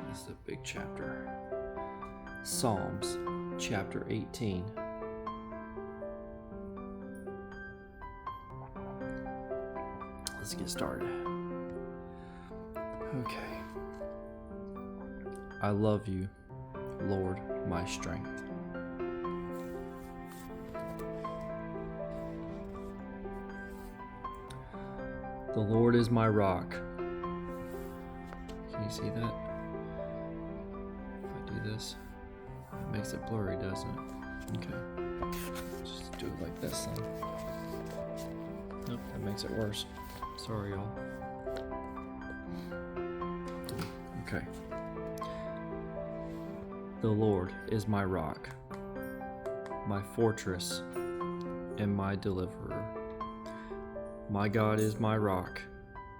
This is a big chapter. Psalms chapter 18. Let's get started. Okay. I love you, Lord, my strength. The Lord is my rock. Can you see that? If I do this, it makes it blurry, doesn't it? Okay. Just do it like this then. Nope, that makes it worse. Sorry, y'all. Okay. The Lord is my rock, my fortress, and my deliverer. My God is my rock,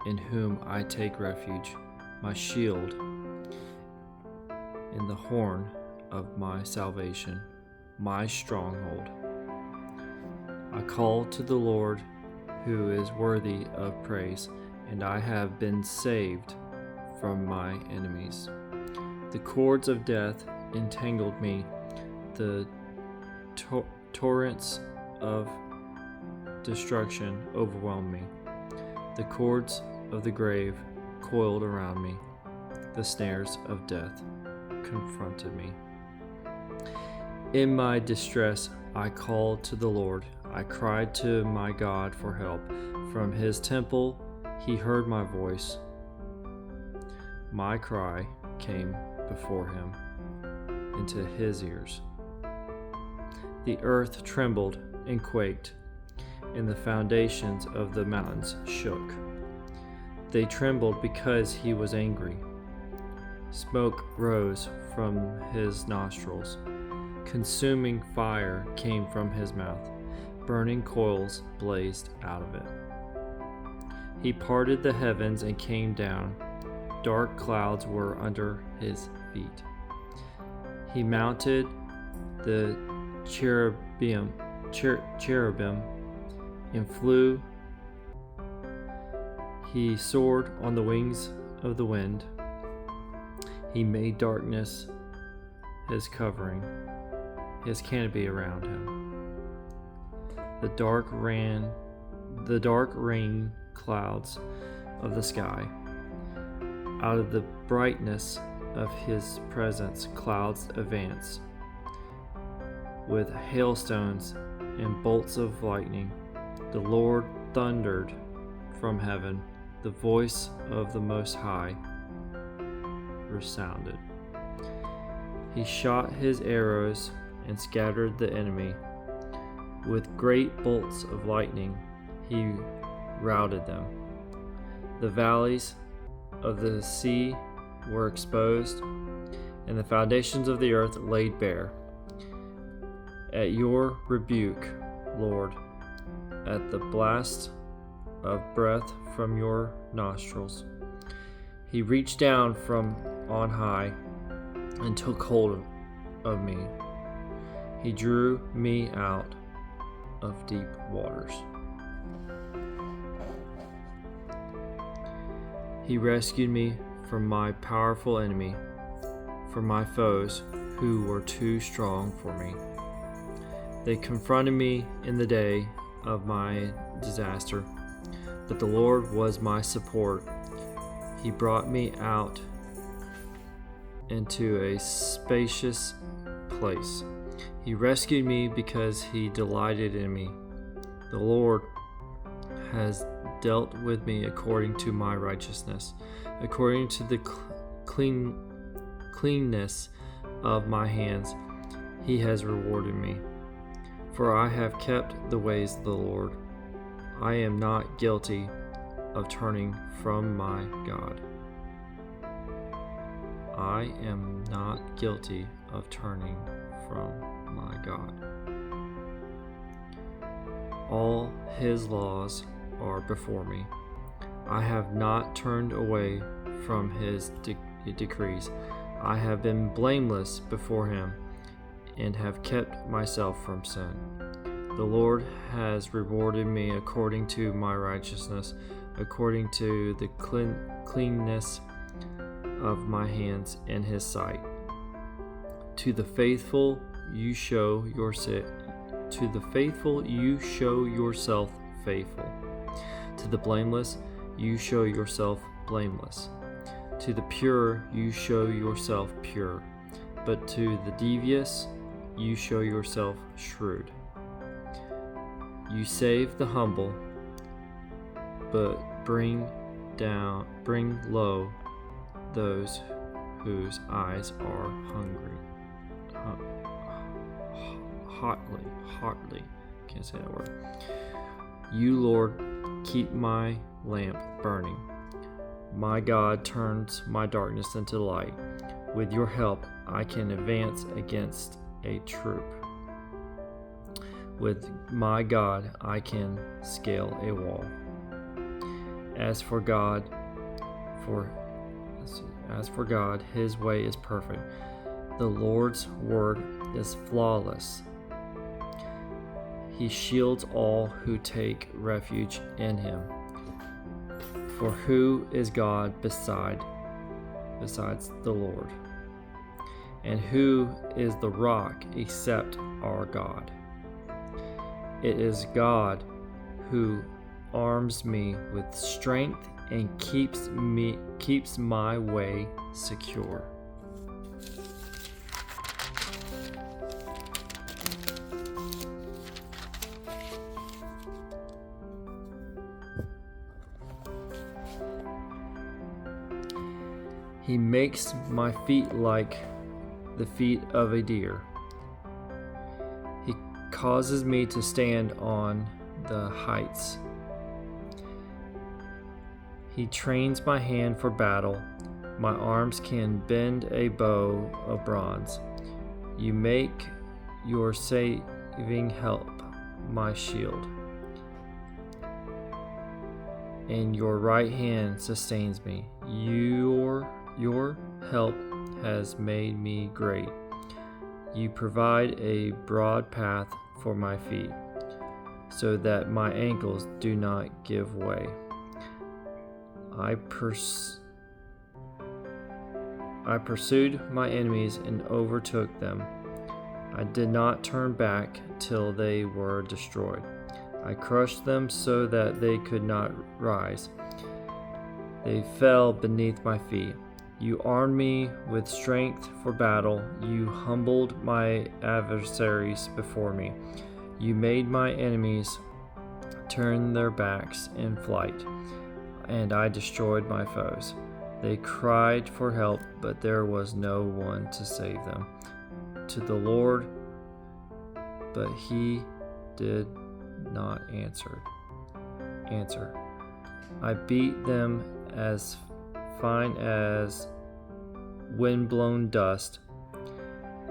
in whom I take refuge, my shield, in the horn of my salvation, my stronghold. I call to the Lord, who is worthy of praise, and I have been saved from my enemies. The cords of death entangled me, the torrents of destruction overwhelmed me. The cords of the grave coiled around me. The snares of death confronted me. In my distress, I called to the Lord. I cried to my God for help. From his temple, he heard my voice. My cry came before him into his ears. The earth trembled and quaked, and the foundations of the mountains shook. They trembled because he was angry. Smoke rose from his nostrils. Consuming fire came from his mouth. Burning coals blazed out of it. He parted the heavens and came down. Dark clouds were under his feet. He mounted the cherubim and flew. He soared on the wings of the wind. He made darkness his covering, his canopy around him. The dark rain clouds of the sky. Out of the brightness of his presence, clouds advance. With hailstones and bolts of lightning, the Lord thundered from heaven. The voice of the Most High resounded. He shot his arrows and scattered the enemy. With great bolts of lightning, he routed them. The valleys of the sea were exposed, and the foundations of the earth laid bare. At your rebuke, Lord, at the blast of breath from your nostrils, he reached down from on high and took hold of me. He drew me out of deep waters. He rescued me from my powerful enemy, from my foes who were too strong for me. They confronted me in the day of my disaster, but the Lord was my support. He brought me out into a spacious place. He rescued me because he delighted in me. The Lord has dealt with me according to my righteousness, according to the cleanness of my hands. He has rewarded me. For I have kept the ways of the Lord. I am not guilty of turning from my God. I am not guilty of turning from my God. All his laws are before me. I have not turned away from his decrees. I have been blameless before him and have kept myself from sin. The Lord has rewarded me according to my righteousness, according to the cleanness of my hands in his sight. To the faithful you show yourself faithful. To the blameless you show yourself blameless. To the pure you show yourself pure. But to the devious you show yourself shrewd. You save the humble, but bring low those whose eyes are hungry. Hotly, can't say that word. You, Lord, keep my lamp burning. My God turns my darkness into light. With your help, I can advance against a troop. With my God, I can scale a wall. As for God, his way is perfect. The Lord's word is flawless. He shields all who take refuge in him. For who is God besides the Lord? And who is the rock except our God? It is God who arms me with strength and keeps my way secure. He makes my feet like the feet of a deer. He causes me to stand on the heights. He trains my hand for battle. My arms can bend a bow of bronze. You make your saving help my shield, and your right hand sustains me. Your help has made me great. You provide a broad path for my feet, so that my ankles do not give way. I pursued my enemies and overtook them. I did not turn back till they were destroyed. I crushed them so that they could not rise. They fell beneath my feet. You armed me with strength for battle. You humbled my adversaries before me. You made my enemies turn their backs in flight, and I destroyed my foes. They cried for help, but there was no one to save them. To the Lord, but he did not answer. I beat them as fine as wind-blown dust,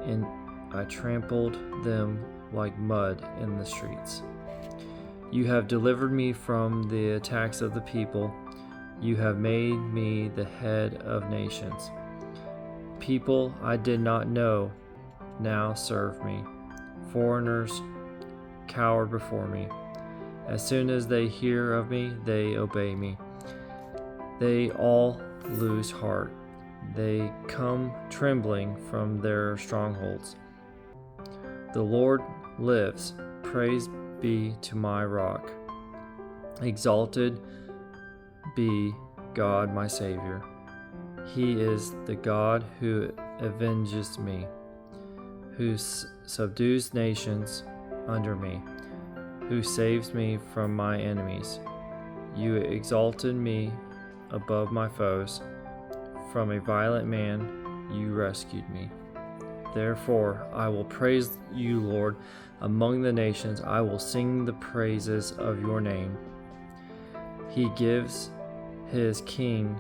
and I trampled them like mud in the streets. You have delivered me from the attacks of the people. You have made me the head of nations. People I did not know now serve me. Foreigners cower before me. As soon as they hear of me, they obey me. They all lose heart. They come trembling from their strongholds. The Lord lives. Praise be to my rock. Exalted be God my Savior. He is the God who avenges me, who subdues nations under me, who saves me from my enemies. You exalted me above my foes. From a violent man you rescued me. Therefore I will praise you, Lord, among the nations. I will sing the praises of your name. He gives his king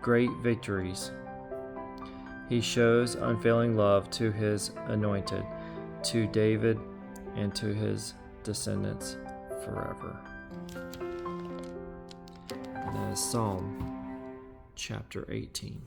great victories. He shows unfailing love to his anointed, to David and to his descendants forever. And that is Psalm chapter 18.